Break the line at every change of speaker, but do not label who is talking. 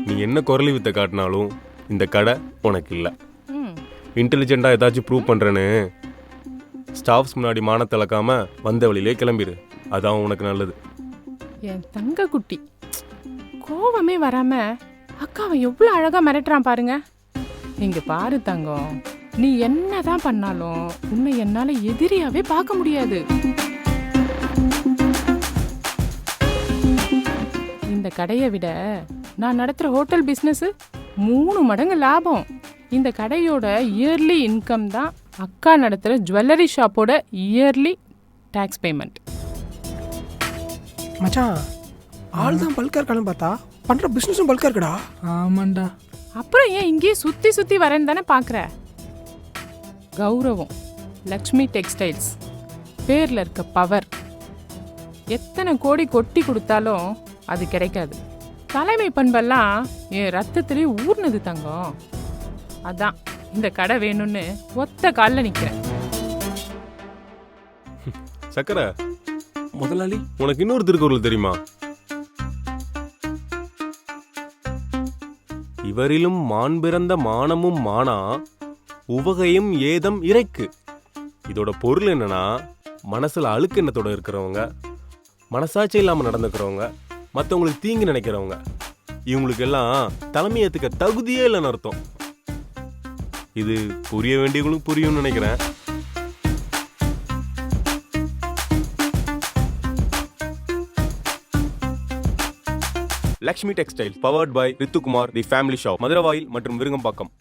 நீ என்ன குரலி வித்த காட்டினாலும் இந்த கடை உனக்கு இல்லை. இன்டெலிஜென்ட்டாக ஏதாச்சும் ப்ரூவ் பண்ணுறேன்னு ஸ்டாஃப்ஸ் முன்னாடி மானத்தை இழக்காம வந்த வழியிலே கிளம்பிடு. அதான் உனக்கு நல்லது.
என் தங்க குட்டி கோவமே வராம அக்காவை எவ்வளவு அழகா மிரட்டுறான் பாருங்க. இங்க பாரு தங்கம், நீ என்னதான் பண்ணாலும் உன்னை என்னால எதிரியாவே பார்க்க முடியாது. இந்த கடையை விட நான் நடத்துற ஹோட்டல் பிசினஸ் 3 மடங்கு லாபம். இந்த கடையோட இயர்லி இன்கம் தான் அக்கா நடத்துற ஜுவல்லரி ஷாப்போட இயர்லி டாக்ஸ் பேமெண்ட்.
மச்சான், ஆள் தான் பல்கா இருக்கான்னு பார்த்தா பண்ற பிசினஸும் பல்கா இருக்குடா.
ஆமாண்டா.
அப்புறம் ஏன் இங்கேயே சுத்தி சுத்தி வரேன்னு தானே பாக்குற? கௌரவம், லக்ஷ்மி டெக்ஸ்டைல்ஸ் பேர்ல இருக்க பவர் எத்தனை கோடி கொட்டி கொடுத்தாலும் அது கிடைக்காது. தலைமை பண்பெல்லாம் என் ரத்தத்திலே ஊர்னது தங்கம். அதான் இந்த கடை வேணும்னு ஒத்த காலில் நிக்கிறேன்.
சக்கரை
முதலாளி,
உனக்கு இன்னொரு திருக்குறள் தெரியுமா? இவரிலும் மான் பிறந்த மானமும் மானா உவகையும் ஏதம் இறைக்கு. இதோட பொருள் என்னன்னா, மனசுல அழுக்கு எண்ணத்தோட இருக்கிறவங்க, மனசாட்சி இல்லாம நடந்துக்கிறவங்க, மற்றவங்களுக்கு தீங்கு நினைக்கிறவங்க, இவங்களுக்கு எல்லாம் தலைமை ஏத்துக்க தகுதியே இல்லைன்னு அர்த்தம். இது புரிய வேண்டியவங்களுக்கு புரியும்னு நினைக்கிறேன். Lakshmi textile powered by Rithukumar, the family shop, Maduravoyal மற்றும் விருங்கம்பாக்கம்.